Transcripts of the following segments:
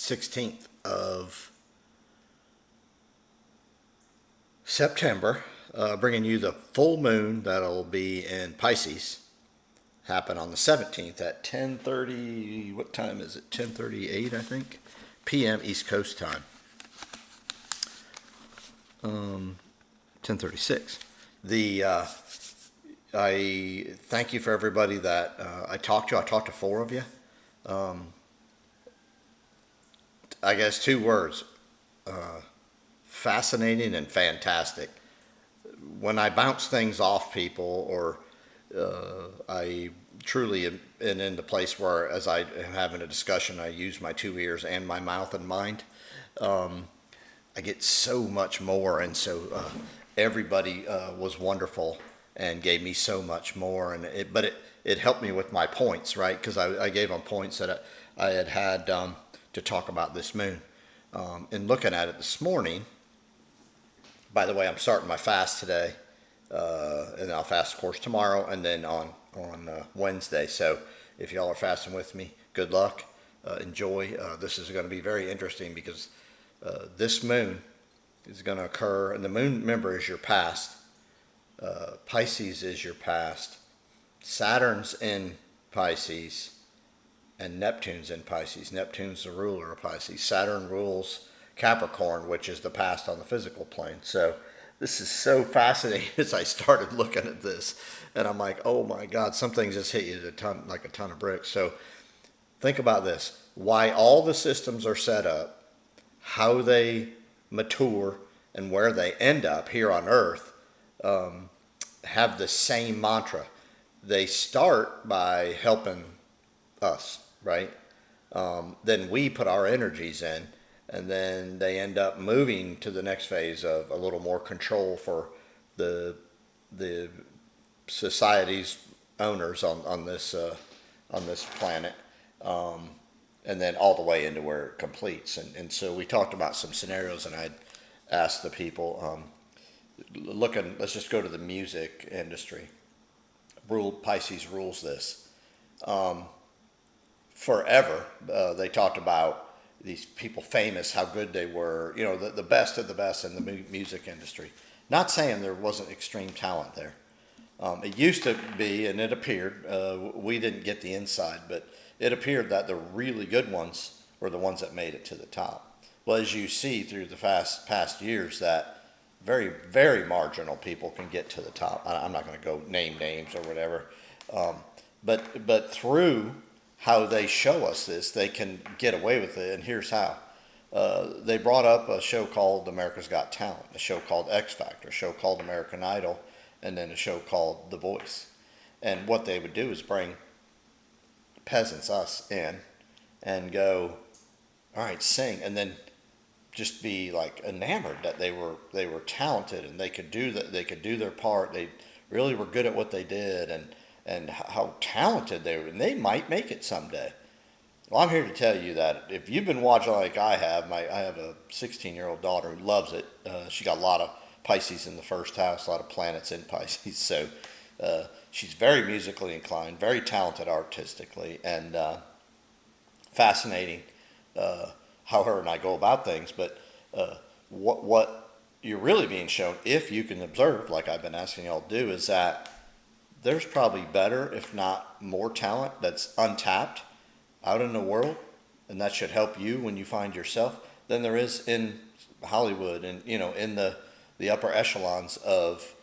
16th of September, bringing you the full moon that'll be in Pisces. Happen on the 17th at 10:30. What time is it? 10:38, I think, p.m. East Coast time. 10:36. The I thank you for everybody that I talked to. I talked to four of you. I guess two words: fascinating and fantastic. When I bounce things off people, or I truly am in the place where, as I am having a discussion, I use my two ears and my mouth and mind. I get so much more, and so everybody was wonderful and gave me so much more, and it helped me with my points, right? Because I gave them points that I had to talk about this moon. And looking at it this morning, by the way, I'm starting my fast today, and I'll fast, of course, tomorrow, and then on Wednesday. So if y'all are fasting with me, good luck. Enjoy. This is going to be very interesting because this moon is going to occur, and the moon, remember, is your past. Pisces is your past. Saturn's in Pisces, and Neptune's in Pisces. Neptune's the ruler of Pisces. Saturn rules Capricorn, which is the past on the physical plane. So this is so fascinating as I started looking at this, and I'm like, oh my God, some things just hit you like a ton of bricks. So think about this: why all the systems are set up, how they mature, and where they end up here on Earth, have the same mantra. They start by helping us, right? Then we put our energies in, and then they end up moving to the next phase of a little more control for the society's owners on this planet. And then all the way into where it completes. And so we talked about some scenarios, and I'd asked the people, let's just go to the music industry. Pisces rules this. Forever, they talked about these people famous, how good they were, the best of the best in the music industry. Not saying there wasn't extreme talent there. It used to be, and it appeared, we didn't get the inside, but it appeared that the really good ones were the ones that made it to the top. Well, as you see through the past years, that very, very marginal people can get to the top. I'm not going to go name names or whatever, but through how they show us this, they can get away with it, and here's how. They brought up a show called America's Got Talent, a show called X Factor, a show called American Idol, and then a show called The Voice. And what they would do is bring peasants, us, in, and go, all right, sing, and then just be like enamored that they were talented, and they could do their part. They really were good at what they did, and how talented they were, and they might make it someday. Well, I'm here to tell you that if you've been watching like I have, I have a 16-year-old daughter who loves it. She got a lot of Pisces in the first house, a lot of planets in Pisces, so she's very musically inclined, very talented artistically, and fascinating how her and I go about things. But what you're really being shown, if you can observe, like I've been asking y'all to do, is that there's probably better, if not more, talent that's untapped out in the world, and that should help you when you find yourself, than there is in Hollywood and in the upper echelons of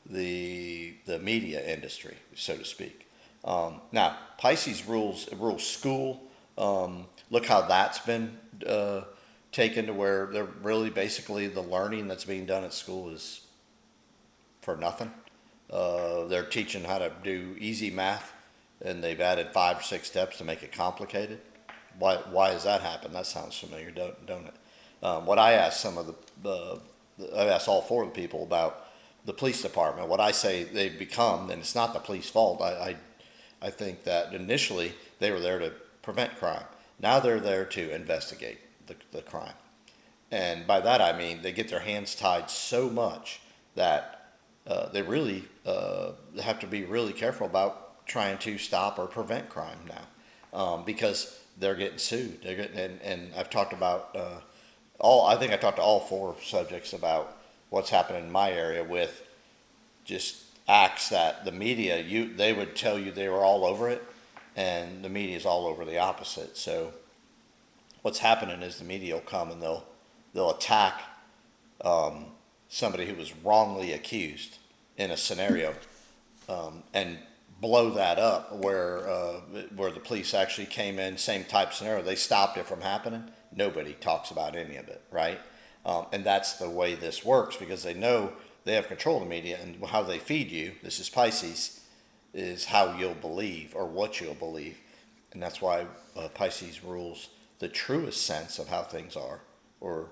the media industry, so to speak. Now, Pisces rules school. Look how that's been taken to where they're really basically the learning that's being done at school is for nothing. They're teaching how to do easy math, and they've added 5 or 6 steps to make it complicated. Why does that happen? That sounds familiar, don't it? What I asked I asked all 4 of the people about the police department. What I say they've become, and it's not the police fault. I think that initially they were there to prevent crime. Now they're there to investigate the crime. And by that I mean they get their hands tied so much that they really have to be really careful about trying to stop or prevent crime now. Because they're getting sued. They're getting, and I've talked about I think I talked to all four subjects about what's happening in my area with just acts that the media, they would tell you they were all over it, and the media is all over the opposite. So what's happening is the media will come and they'll attack somebody who was wrongly accused in a scenario, and blow that up where the police actually came in, same type scenario, they stopped it from happening. Nobody talks about any of it, right? And that's the way this works, because they know they have control of the media, and how they feed you, this is Pisces, is how you'll believe or what you'll believe. And that's why Pisces rules the truest sense of how things are, or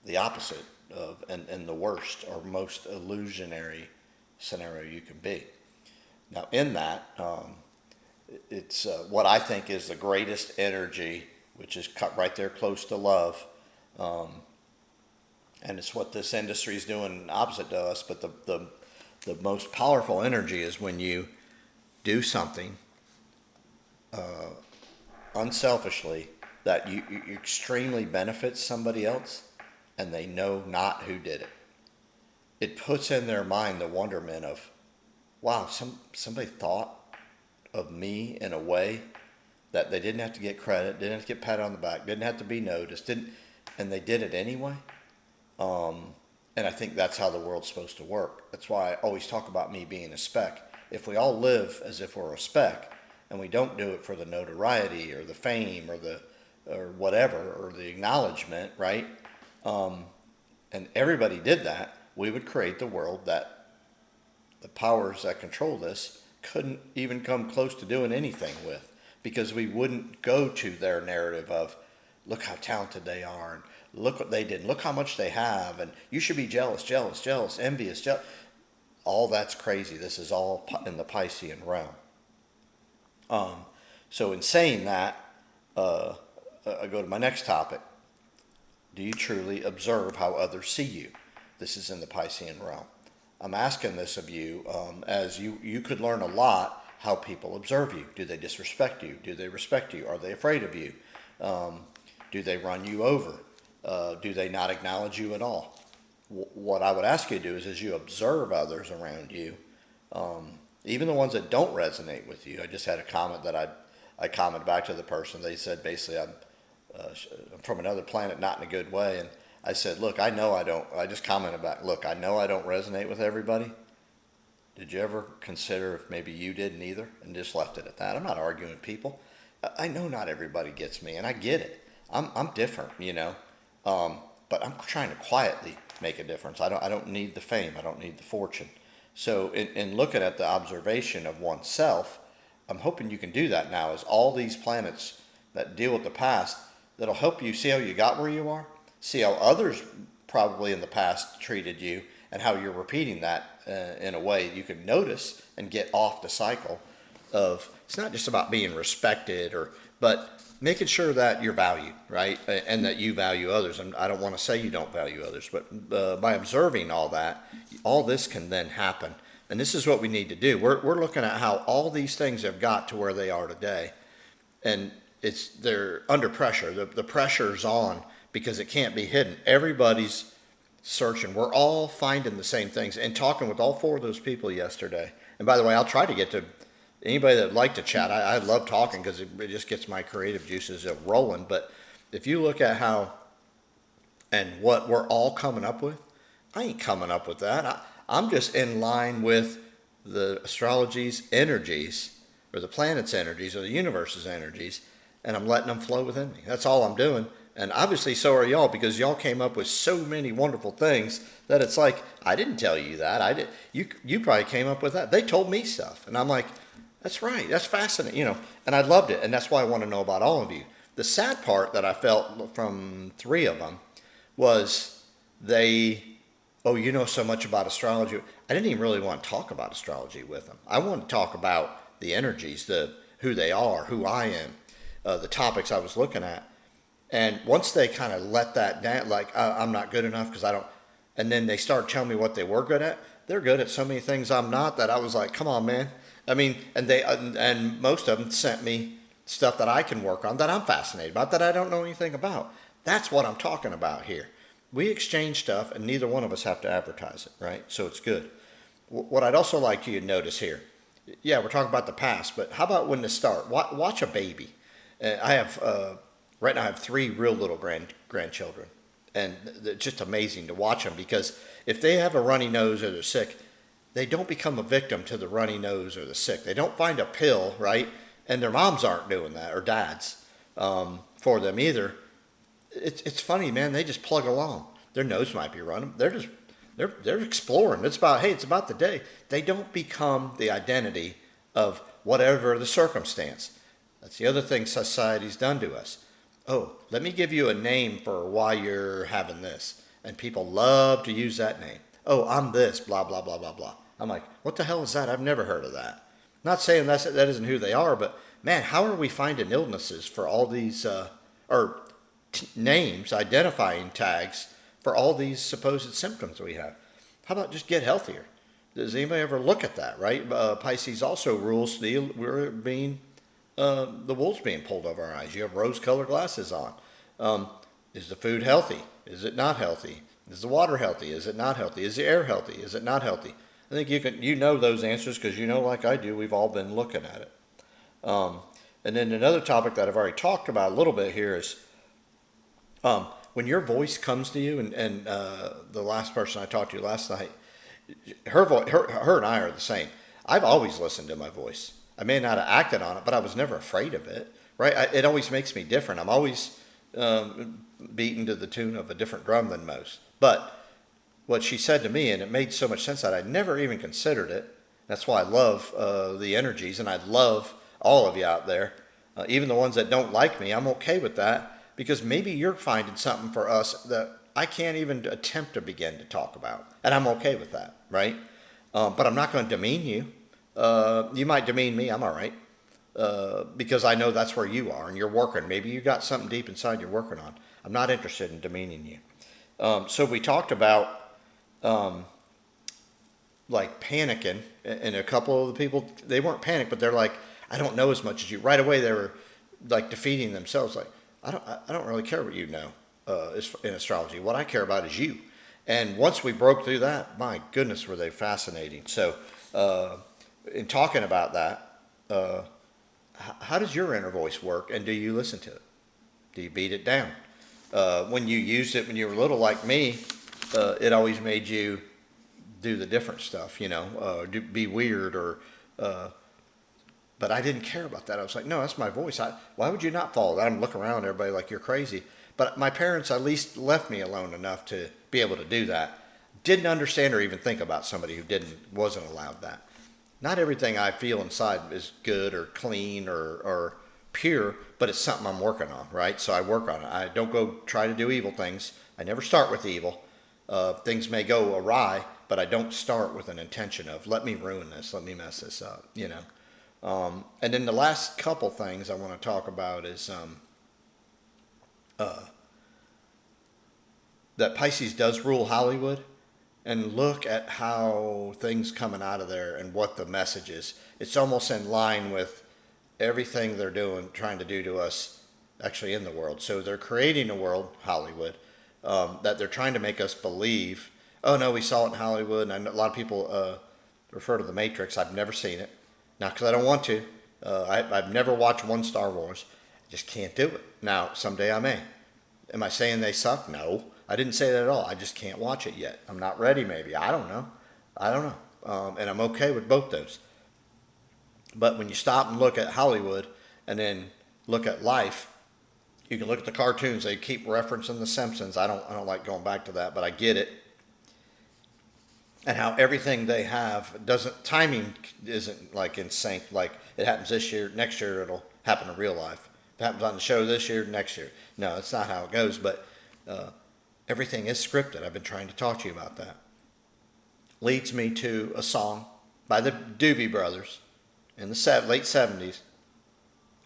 the opposite of, and the worst or most illusionary scenario you can be. Now, in that, it's what I think is the greatest energy, which is cut right there close to love. And it's what this industry is doing opposite to us. But the most powerful energy is when you do something unselfishly that you extremely benefits somebody else, and they know not who did it. It puts in their mind the wonderment of, wow, somebody thought of me in a way that they didn't have to get credit, didn't have to get patted on the back, didn't have to be noticed, and they did it anyway. And I think that's how the world's supposed to work. That's why I always talk about me being a speck. If we all live as if we're a speck, and we don't do it for the notoriety or the fame or whatever, or the acknowledgement, right? And everybody did that, we would create the world that the powers that control this couldn't even come close to doing anything with, because we wouldn't go to their narrative of, look how talented they are, and look what they did, and look how much they have, and you should be jealous, envious, all that's crazy. This is all in the Piscean realm. So in saying that, I go to my next topic. Do you truly observe how others see you? This is in the Piscean realm. I'm asking this of you, as you could learn a lot how people observe you. Do they disrespect you? Do they respect you? Are they afraid of you? Do they run you over? Do they not acknowledge you at all? What I would ask you to do is, as you observe others around you, even the ones that don't resonate with you. I just had a comment that I commented back to the person. They said basically I'm from another planet, not in a good way. And I said, look, I just commented back, look, I know I don't resonate with everybody. Did you ever consider if maybe you didn't either? And just left it at that. I'm not arguing with people. I know not everybody gets me, and I get it. I'm different, but I'm trying to quietly make a difference. I don't need the fame. I don't need the fortune. So in looking at the observation of oneself, I'm hoping you can do that now, as all these planets that deal with the past, that'll help you see how you got where you are, see how others probably in the past treated you, and how you're repeating that in a way you can notice and get off the cycle of, it's not just about being respected, but making sure that you're valued, right? And that you value others. And I don't want to say you don't value others, but by observing all that, all this can then happen. And this is what we need to do. We're looking at how all these things have got to where they are today. And they're under pressure. The pressure's on because it can't be hidden. Everybody's searching. We're all finding the same things. And talking with all four of those people yesterday. And by the way, I'll try to get to anybody that would like to chat. I love talking because it just gets my creative juices rolling. But if you look at how and what we're all coming up with, I ain't coming up with that. I'm just in line with the astrology's energies, or the planet's energies, or the universe's energies, and I'm letting them flow within me. That's all I'm doing. And obviously so are y'all, because y'all came up with so many wonderful things that it's like, I didn't tell you that. You probably came up with that. They told me stuff. And I'm like, that's right. That's fascinating, and I loved it. And that's why I want to know about all of you. The sad part that I felt from three of them was you know so much about astrology. I didn't even really want to talk about astrology with them. I want to talk about the energies, who they are, who I am, the topics I was looking at. And once they kind of let that down, like I'm not good enough because I don't, and then they start telling me what they were good at. They're good at so many things I'm not, that I was like, come on, man. I mean, and most of them sent me stuff that I can work on, that I'm fascinated about, that I don't know anything about. That's what I'm talking about here. We exchange stuff, and neither one of us have to advertise it, right? So it's good. What I'd also like you to notice here, yeah, we're talking about the past, but how about when to start? Watch a baby. I have right now I have three real little grandchildren, and it's just amazing to watch them, because if they have a runny nose or they're sick, they don't become a victim to the runny nose or the sick. They don't find a pill, right? And their moms aren't doing that, or dads, for them either. It's funny, man. They just plug along. Their nose might be running. They're exploring. It's about the day. They don't become the identity of whatever the circumstance. That's the other thing society's done to us. Oh, let me give you a name for why you're having this. And people love to use that name. Oh, I'm this, blah, blah, blah, blah, blah. I'm like, what the hell is that? I've never heard of that. Not saying that isn't who they are, but man, how are we finding illnesses for all these, names, identifying tags for all these supposed symptoms we have? How about just get healthier? Does anybody ever look at that, right? Pisces also rules the wool's being pulled over our eyes. You have rose-colored glasses on. Is the food healthy? Is it not healthy? Is the water healthy? Is it not healthy? Is the air healthy? Is it not healthy? I think you know those answers, because like I do, we've all been looking at it. And then another topic that I've already talked about a little bit here is when your voice comes to you, and the last person I talked to last night, her and I are the same. I've always listened to my voice. I may not have acted on it, but I was never afraid of it, right? It always makes me different. I'm always beaten to the tune of a different drum than most. But what she said to me, and it made so much sense that I never even considered it. That's why I love the energies, and I love all of you out there. Even the ones that don't like me, I'm okay with that, because maybe you're finding something for us that I can't even attempt to begin to talk about. And I'm okay with that, right? But I'm not going to demean you. You might demean me, I'm all right. Because I know that's where you are and you're working. Maybe you got something deep inside you're working on. I'm not interested in demeaning you. So we talked about like panicking, and a couple of the people, they weren't panicked, but they're like, I don't know as much as you. Right away they were like defeating themselves, like, I don't really care what you know in astrology. What I care about is you. And once we broke through that, my goodness, were they fascinating. So in talking about that, how does your inner voice work, and do you listen to it? Do you beat it down? When you used it when you were little, like me, it always made you do the different stuff, be weird, or but I didn't care about that. I was like, no, that's my voice. Why would you not follow that? I'm looking around at everybody like you're crazy. But my parents at least left me alone enough to be able to do that. Didn't understand or even think about somebody who wasn't allowed that. Not everything I feel inside is good or clean or pure, but it's something I'm working on, right? So I work on it. I don't go try to do evil things. I never start with evil. Things may go awry, but I don't start with an intention of, let me ruin this, let me mess this up, And then the last couple things I want to talk about is that Pisces does rule Hollywood. And look at how things coming out of there and what the message is. It's almost in line with everything they're doing, trying to do to us actually in the world. So they're creating a world, Hollywood, that they're trying to make us believe, oh no, we saw it in Hollywood. And a lot of people refer to The Matrix. I've never seen it. Not because I don't want to. I've never watched one Star Wars. I just can't do it. Now, someday I may. Am I saying they suck? No. I didn't say that at all. I just can't watch it yet. I'm not ready, maybe. I don't know. And I'm okay with both those. But when you stop and look at Hollywood and then look at life, you can look at the cartoons. They keep referencing The Simpsons. I don't like going back to that, but I get it. And how everything they have timing isn't like in sync. Like it happens this year, next year it'll happen in real life. If it happens on the show this year, next year. No, it's not how it goes, but everything is scripted. I've been trying to talk to you about that. Leads me to a song by the Doobie Brothers in the late 70s,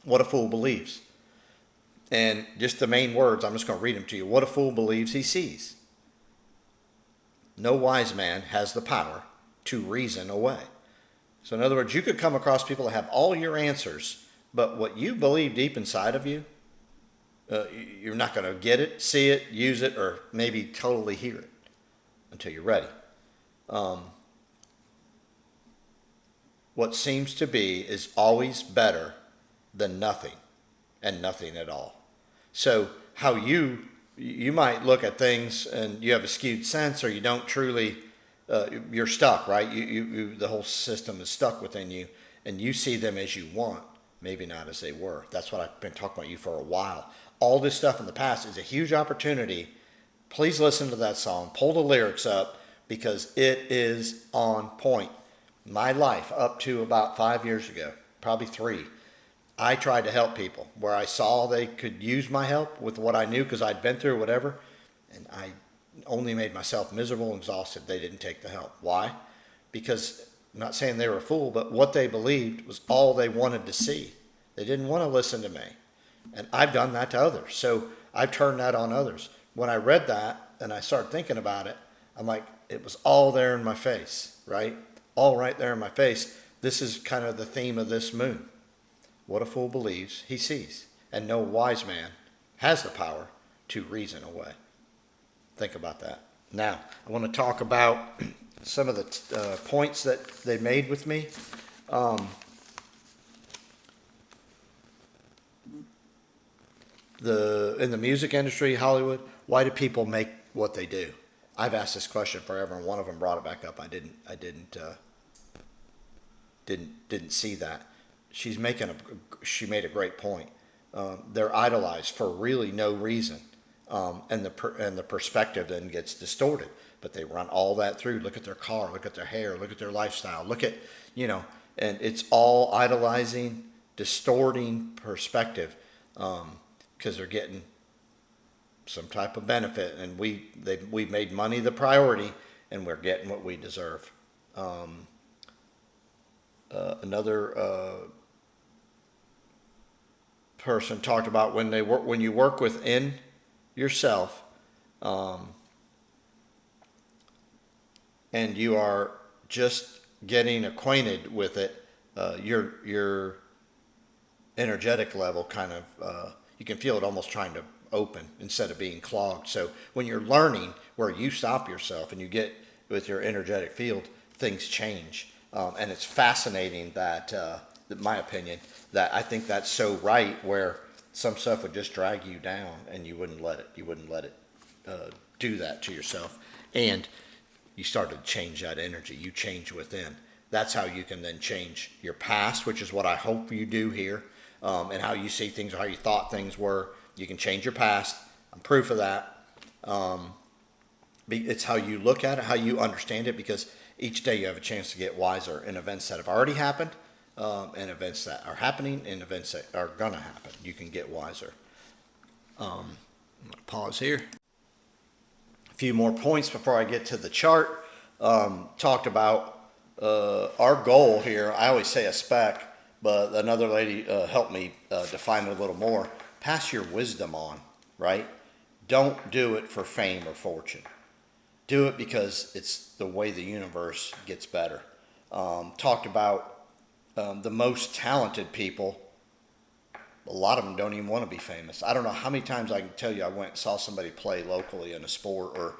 What a Fool Believes. And just the main words, I'm just going to read them to you. What a fool believes he sees. No wise man has the power to reason away. So in other words, you could come across people that have all your answers, But what you believe deep inside of you, you're not going to get it, see it, use it, or maybe totally hear it until you're ready. What seems to be is always better than nothing and nothing at all. So how you might look at things and you have a skewed sense, or you don't truly, you're stuck, right? The whole system is stuck within you, and you see them as you want, maybe not as they were. That's what I've been talking about you for a while. All this stuff in the past is a huge opportunity. Please listen to that song. Pull the lyrics up because it is on point. My life up to about 5 years ago, probably 3, I tried to help people where I saw they could use my help with what I knew because I'd been through whatever, and I only made myself miserable and exhausted. They didn't take the help. Why? Because I'm not saying they were a fool, but what they believed was all they wanted to see. They didn't want to listen to me. And I've done that to others. So I've turned that on others. When I read that and I started thinking about it, I'm like, it was all there in my face, right? All right there in my face. This is kind of the theme of this moon. What a fool believes he sees, and no wise man has the power to reason away. Think about that. Now, I want to talk about some of the points that they made with me. In the music industry, Hollywood, why do people make what they do? I've asked this question forever, and one of them brought it back up. I didn't see that. She made a great point. They're idolized for really no reason, and the perspective then gets distorted. But they run all that through. Look at their car, look at their hair, look at their lifestyle, look at and it's all idolizing, distorting perspective, because they're getting some type of benefit, and we made money the priority, and we're getting what we deserve. Another person talked about when you work within yourself, and you are just getting acquainted with it, your energetic level kind of you can feel it almost trying to open instead of being clogged. So when you're learning where you stop yourself and you get with your energetic field, things change, and it's fascinating that in my opinion, that I think that's so right, where some stuff would just drag you down and you wouldn't let it do that to yourself, and you start to change that energy. You change within. That's how you can then change your past, which is what I hope you do here, and how you see things, or how you thought things were. You can change your past. I'm proof of that. It's how you look at it, how you understand it, because each day you have a chance to get wiser in events that have already happened, and events that are happening, and events that are going to happen. You can get wiser. I'm going to pause here. A few more points before I get to the chart. Talked about our goal here. I always say a spec, but another lady helped me define it a little more. Pass your wisdom on, right? Don't do it for fame or fortune. Do it because it's the way the universe gets better. Talked about the most talented people. A lot of them don't even want to be famous. I don't know how many times I can tell you I went and saw somebody play locally in a sport or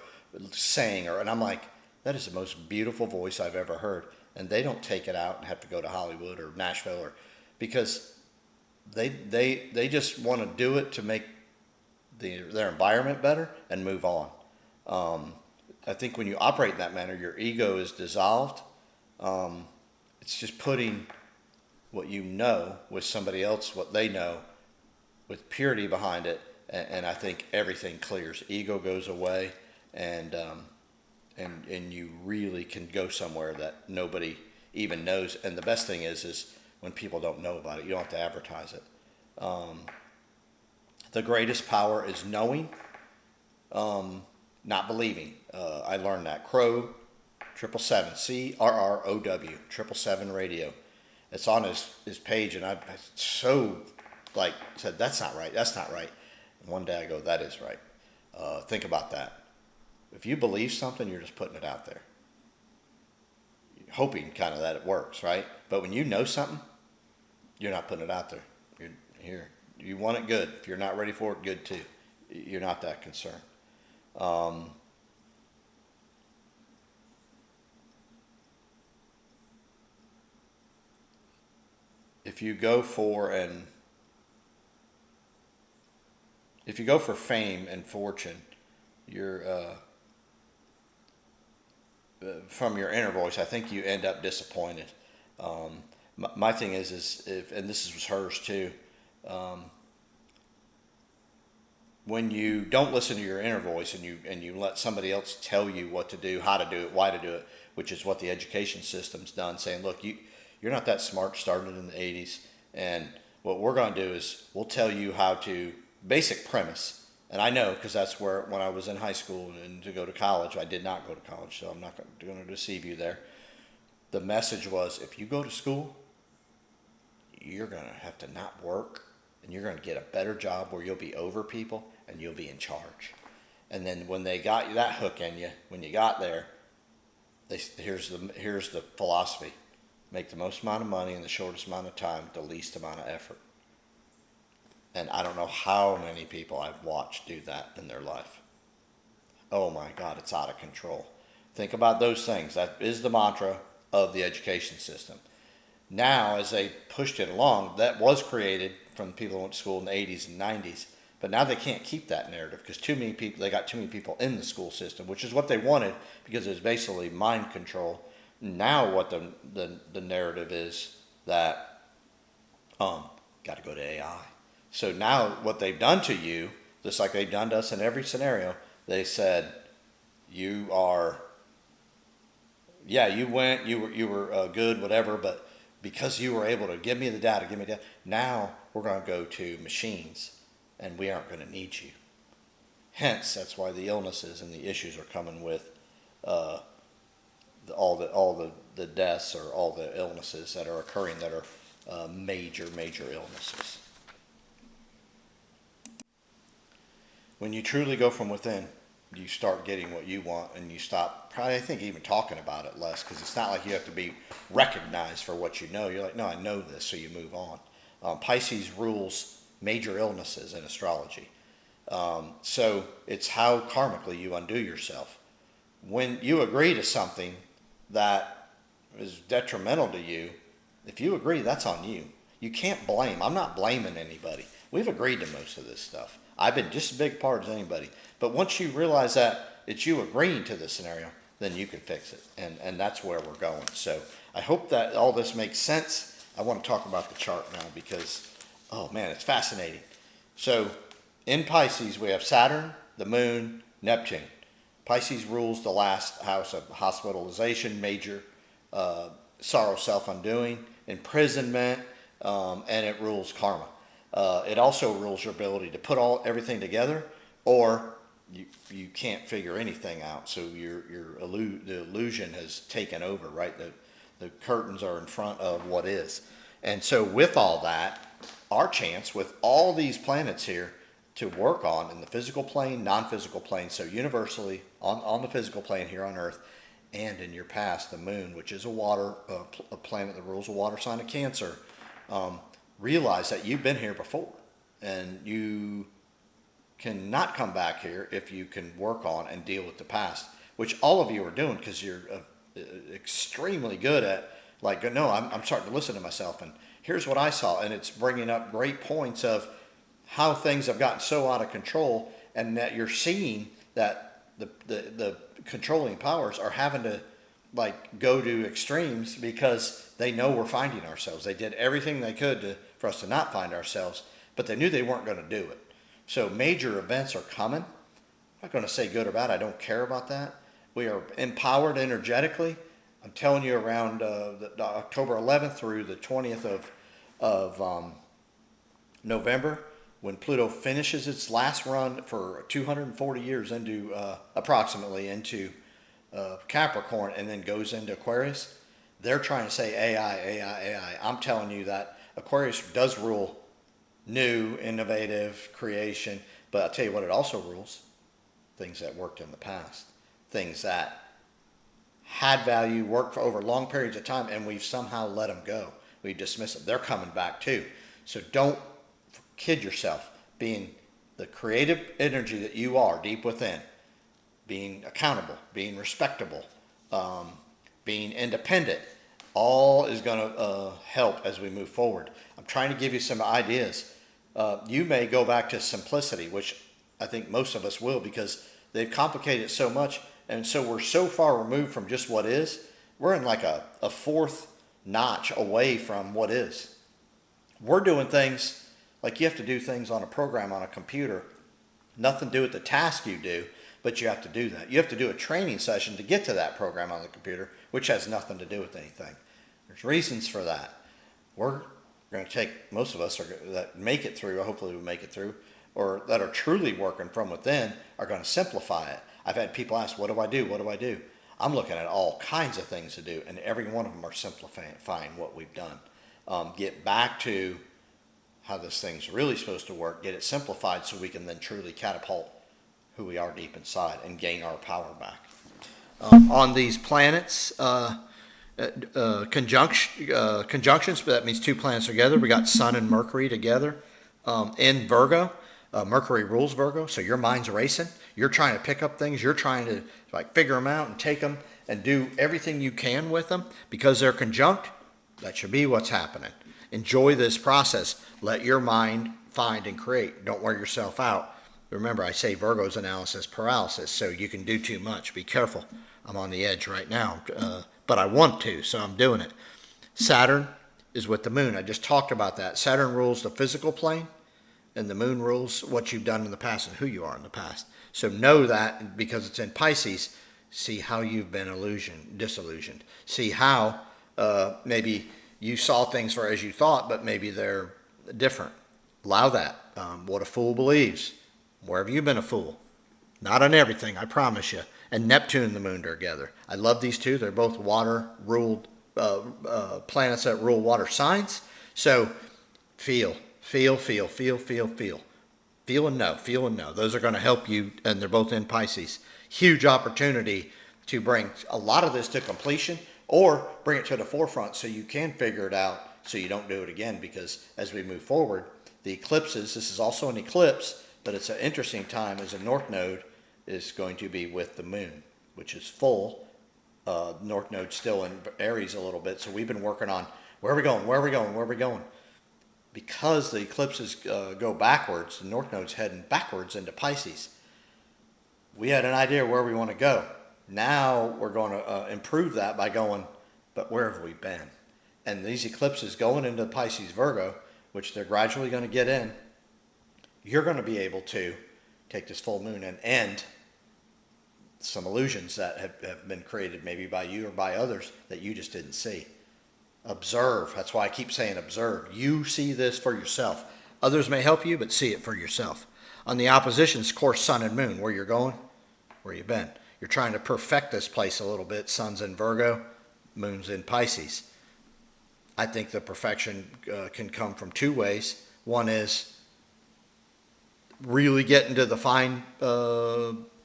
sang, and I'm like, that is the most beautiful voice I've ever heard. And they don't take it out and have to go to Hollywood or Nashville, because they just want to do it to make their environment better and move on. I think when you operate in that manner, your ego is dissolved. It's just putting what you know with somebody else, what they know, with purity behind it, and I think everything clears. Ego goes away, and you really can go somewhere that nobody even knows. And the best thing is when people don't know about it, you don't have to advertise it. The greatest power is knowing, not believing. I learned that. Crow 777, CRROW, 777 radio. It's on his page, and I so said, that's not right. That's not right. And one day I go, that is right. Think about that. If you believe something, you're just putting it out there, hoping kind of that it works, right? But when you know something, you're not putting it out there. Here, you want it good. If you're not ready for it, good too. You're not that concerned. Um, if you go for an if you go for fame and fortune, you're from your inner voice, I think you end up disappointed. My thing is if, and this was hers too, um, when you don't listen to your inner voice and you let somebody else tell you what to do, how to do it, why to do it, which is what the education system's done, saying, look, you're not that smart, started in the 80s, and what we're going to do is we'll tell you how to, basic premise. And I know because that's where, when I was in high school and to go to college, I did not go to college, so I'm not going to deceive you there. The message was, if you go to school, you're going to have to not work, and you're going to get a better job where you'll be over people and you'll be in charge. And then when they got you that hook in you, when you got there, here's the philosophy: make the most amount of money in the shortest amount of time, the least amount of effort. And I don't know how many people I've watched do that in their life. Oh my God, it's out of control. Think about those things. That is the mantra of the education system. Now, as they pushed it along, that was created from the people who went to school in the 80s and 90s. But now they can't keep that narrative because they got too many people in the school system, which is what they wanted because it was basically mind control. Now what the narrative is that, got to go to AI. So now what they've done to you, just like they've done to us in every scenario, they said, you are, yeah, you were good, whatever, but because you were able to give me the data, now we're going to go to machines and we aren't going to need you. Hence, that's why the illnesses and the issues are coming with all the deaths or all the illnesses that are occurring that are major illnesses. When you truly go from within, you start getting what you want, and you stop probably, I think, even talking about it less, because it's not like you have to be recognized for what you know. You're like, no, I know this, so you move on. Pisces rules major illnesses in astrology. So it's how karmically you undo yourself. When you agree to something that is detrimental to you, if you agree, that's on you. You can't blame. I'm not blaming anybody. We've agreed to most of this stuff. I've been just as big a part as anybody. But once you realize that it's you agreeing to this scenario, then you can fix it. And that's where we're going. So I hope that all this makes sense. I want to talk about the chart now because, oh man, it's fascinating. So in Pisces, we have Saturn, the Moon, Neptune. Pisces rules the last house of hospitalization, major sorrow, self-undoing, imprisonment, and it rules karma. It also rules your ability to put everything together, or you can't figure anything out. So the illusion has taken over, right? The curtains are in front of what is. And so with all that, our chance with all these planets here to work on in the physical plane, non-physical plane, so universally on the physical plane here on Earth, and in your past, the Moon, which is a planet that rules a water sign of Cancer, realize that you've been here before, and you cannot come back here if you can work on and deal with the past, which all of you are doing because you're extremely good at, like, no, I'm starting to listen to myself, and here's what I saw, and it's bringing up great points of how things have gotten so out of control, and that you're seeing that the controlling powers are having to like go to extremes because they know we're finding ourselves. They did everything they could for us to not find ourselves, but they knew they weren't going to do it. So major events are coming. I'm not going to say good or bad. I don't care about that. We are empowered energetically. I'm telling you, around the October 11th through the 20th of November, when Pluto finishes its last run for 240 years into approximately into Capricorn and then goes into Aquarius, they're trying to say AI. I'm telling you that Aquarius does rule new, innovative, creation, but I'll tell you what it also rules: things that worked in the past, things that had value, worked for over long periods of time, and we've somehow let them go. We dismiss them. They're coming back too. So don't kid yourself. Being the creative energy that you are deep within, being accountable, being respectable, being independent, all is going to help as we move forward. I'm trying to give you some ideas. You may go back to simplicity, which I think most of us will, because they've complicated it so much, and so we're so far removed from just what is. We're in like a fourth notch away from what is. We're doing things like you have to do things on a program on a computer, nothing to do with the task you do, but you have to do that. You have to do a training session to get to that program on the computer, which has nothing to do with anything. There's reasons for that. We're going to take, most of us that make it through, hopefully we make it through, or that are truly working from within, are going to simplify it. I've had people ask, what do I do? What do I do? I'm looking at all kinds of things to do, and every one of them are simplifying what we've done. Get back to how this thing's really supposed to work, get it simplified so we can then truly catapult who we are deep inside and gain our power back. On these planets, conjunctions, but that means two planets together. We got Sun and Mercury together in Virgo. Mercury rules Virgo, so your mind's racing. You're trying to pick up things. You're trying to like figure them out and take them and do everything you can with them because they're conjunct. That should be what's happening. Enjoy this process. Let your mind find and create. Don't wear yourself out. Remember, I say Virgo's analysis paralysis, so you can do too much. Be careful. I'm on the edge right now, but I want to, so I'm doing it. Saturn is with the moon. I just talked about that. Saturn rules the physical plane, and the moon rules what you've done in the past and who you are in the past. So know that because it's in Pisces, see how you've been disillusioned. See how maybe you saw things for as you thought, but maybe they're different. Allow that. What a fool believes. Where have you been a fool? Not on everything, I promise you. And Neptune and the moon are together. I love these two. They're both water-ruled planets that rule water signs. So feel. Feel and know. Those are going to help you, and they're both in Pisces. Huge opportunity to bring a lot of this to completion or bring it to the forefront so you can figure it out so you don't do it again, because as we move forward, the eclipses, this is also an eclipse, but it's an interesting time as a North Node is going to be with the moon, which is full. North Node still in Aries a little bit, so we've been working on where are we going? Because the eclipses go backwards, the North Node's heading backwards into Pisces. We had an idea where we want to go. Now we're going to improve that by going, but where have we been? And these eclipses going into Pisces Virgo, which they're gradually going to get in, you're going to be able to take this full moon and end some illusions that have been created maybe by you or by others that you just didn't see. Observe. That's why I keep saying observe. You see this for yourself. Others may help you, but see it for yourself. On the oppositions, of course, Sun and Moon. Where you're going, where you've been. You're trying to perfect this place a little bit. Sun's in Virgo, Moon's in Pisces. I think the perfection can come from two ways. One is really getting to the fine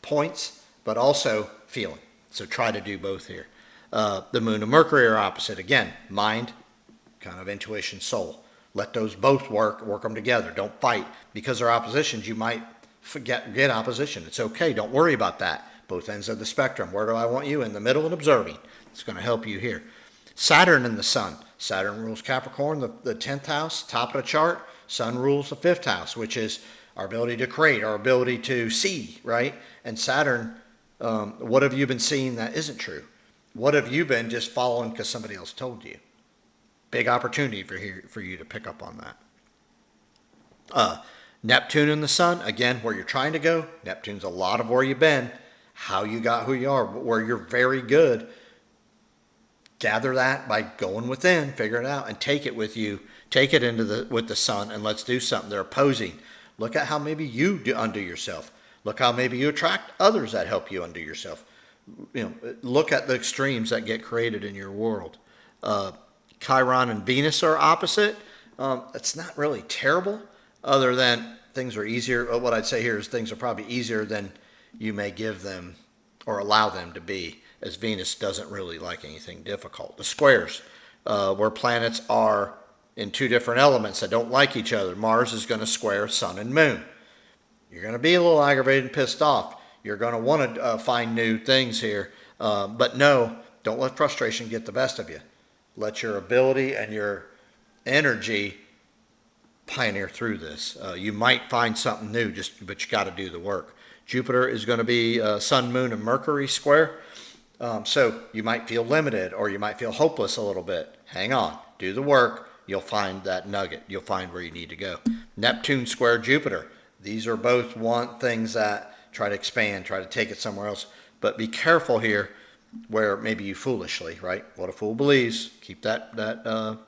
points, but also feeling. So try to do both here. The Moon and Mercury are opposite. Again, mind, kind of intuition, soul. Let those both work them together. Don't fight. Because they're oppositions, you might get opposition. It's okay. Don't worry about that. Both ends of the spectrum. Where do I want you? In the middle and observing. It's going to help you here. Saturn and the Sun. Saturn rules Capricorn, the 10th house, top of the chart. Sun rules the 5th house, which is our ability to create, our ability to see, right? And Saturn, what have you been seeing that isn't true? What have you been just following because somebody else told you? Big opportunity for you to pick up on that. Neptune and the Sun, again, where you're trying to go. Neptune's a lot of where you've been, how you got who you are, where you're very good. Gather that by going within, figure it out, and take it with you. Take it with the Sun, and let's do something. They're opposing. Look at how maybe you undo yourself. Look how maybe you attract others that help you undo yourself. Look at the extremes that get created in your world. Chiron and Venus are opposite. It's not really terrible, other than things are easier. What I'd say here is things are probably easier than you may give them or allow them to be, as Venus doesn't really like anything difficult. The squares, where planets are in two different elements that don't like each other. Mars is going to square Sun and Moon. You're going to be a little aggravated and pissed off. You're going to want to find new things here. But no, don't let frustration get the best of you. Let your ability and your energy pioneer through this. You might find something new, but you got to do the work. Jupiter is going to be Sun, Moon, and Mercury square. So you might feel limited or you might feel hopeless a little bit. Hang on, do the work. You'll find that nugget. You'll find where you need to go. Neptune square Jupiter. These are both things that try to expand, try to take it somewhere else. But be careful here where maybe you foolishly, right? What a fool believes. Keep that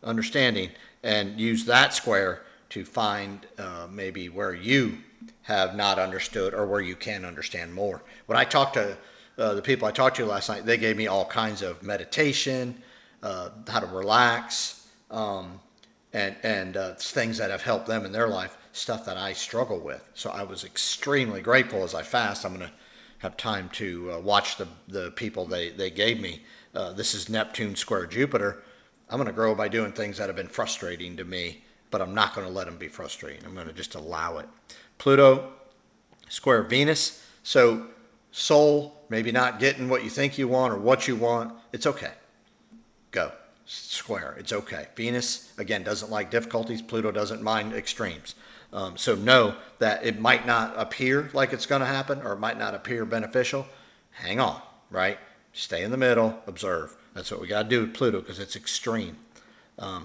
understanding and use that square to find maybe where you have not understood or where you can understand more. When I talked to the people I talked to last night, they gave me all kinds of meditation, how to relax, and things that have helped them in their life, stuff that I struggle with. So I was extremely grateful as I fast. I'm going to have time to watch the people they gave me. This is Neptune square Jupiter. I'm going to grow by doing things that have been frustrating to me, but I'm not going to let them be frustrating. I'm going to just allow it. Pluto square Venus. So soul, maybe not getting what you think you want or what you want. It's okay. Go. Square. It's okay. Venus, again, doesn't like difficulties. Pluto doesn't mind extremes. So know that it might not appear like it's going to happen or it might not appear beneficial. Hang on, right? Stay in the middle. Observe. That's what we got to do with Pluto because it's extreme.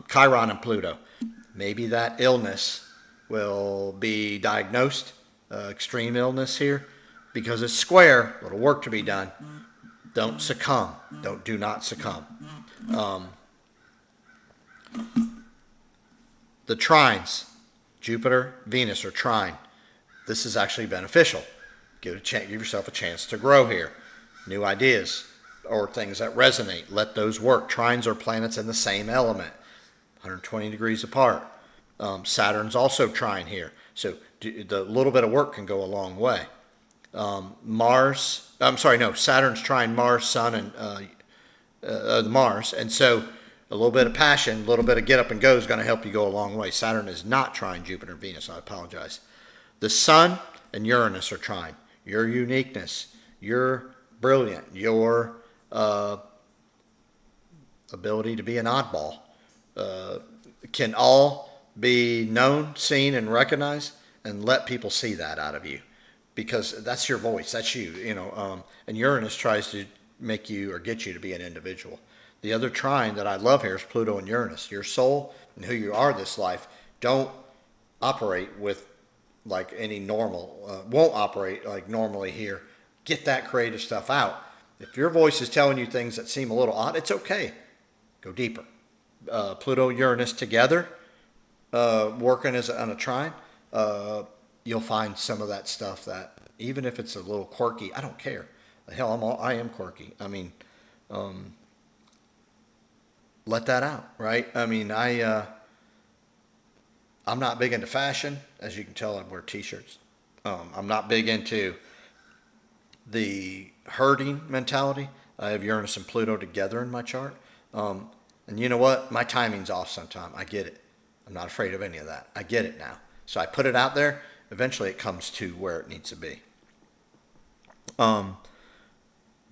Chiron and Pluto. Maybe that illness will be diagnosed, extreme illness here, because it's square, a little work to be done. Don't succumb. Do not succumb. The trines, Jupiter, Venus are trine. This is actually beneficial. Give yourself a chance to grow here. New ideas or things that resonate, let those work. Trines are planets in the same element, 120 degrees apart. Saturn's also trine here. So the little bit of work can go a long way. Saturn's trine Mars, Sun, and Mars. And so a little bit of passion, a little bit of get up and go is going to help you go a long way. Saturn is not trine Jupiter and Venus. I apologize. The Sun and Uranus are trine. Your uniqueness, your brilliant, your ability to be an oddball can all be known, seen, and recognized, and let people see that out of you, because that's your voice, that's you, and Uranus tries to make you or get you to be an individual. The other trine that I love here is Pluto and Uranus. Your soul and who you are this life don't operate with like any normal, won't operate like normally here. Get that creative stuff out. If your voice is telling you things that seem a little odd, it's okay. Go deeper. Pluto, Uranus together, working on a trine, you'll find some of that stuff that, even if it's a little quirky, I don't care. Hell, I am quirky. I mean, let that out, right? I mean, I'm not big into fashion. As you can tell, I wear t-shirts. I'm not big into the herding mentality. I have Uranus and Pluto together in my chart. And you know what? My timing's off sometime. I get it. I'm not afraid of any of that. I get it now. So I put it out there. Eventually it comes to where it needs to be.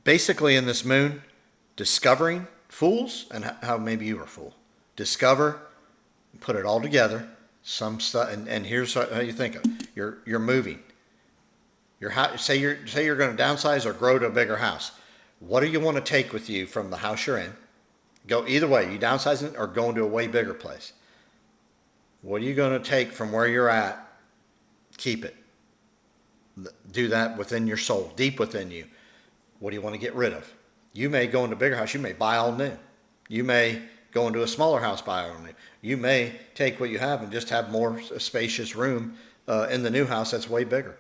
Basically in this moon, discovering fools and how maybe you were a fool. Discover, put it all together. Some stuff, and here's how you think of it. You're moving. Say you're going to downsize or grow to a bigger house. What do you want to take with you from the house you're in? Go either way. You downsizing or going to a way bigger place. What are you going to take from where you're at? Keep it. Do that within your soul, deep within you. What do you want to get rid of? You may go into a bigger house. You may buy all new. You may go into a smaller house, buy all new. You may take what you have and just have more spacious room in the new house that's way bigger.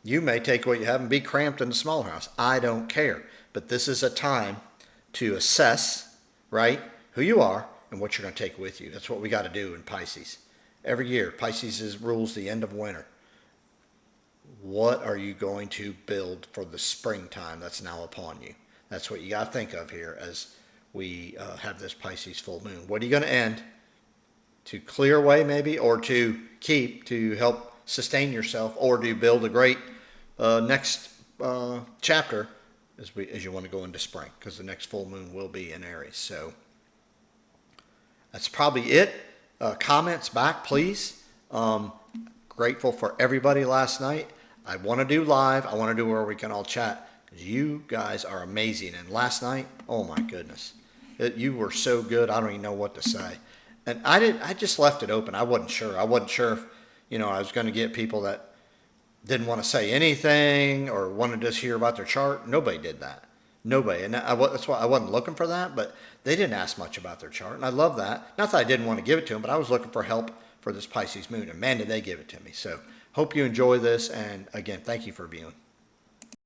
You may take what you have and be cramped in the smaller house. I don't care. But this is a time to assess, right, who you are and what you're going to take with you. That's what we got to do in Pisces. Every year, Pisces rules the end of winter. What are you going to build for the springtime that's now upon you? That's what you got to think of here as we have this Pisces full moon. What are you going to end? clear away maybe, or to keep, to help sustain yourself, or to build a great next chapter as you want to go into spring, because the next full moon will be in Aries. So that's probably it. Comments back, please. Grateful for everybody last night. I want to do live. I want to do where we can all chat, because you guys are amazing. And last night, oh my goodness, you were so good. I don't even know what to say. And I just left it open. I wasn't sure. I wasn't sure if, I was going to get people that didn't want to say anything or wanted to just hear about their chart. Nobody did that. Nobody. And that's why I wasn't looking for that, but they didn't ask much about their chart. And I love that. Not that I didn't want to give it to them, but I was looking for help for this Pisces moon. And man, did they give it to me. So hope you enjoy this. And again, thank you for viewing.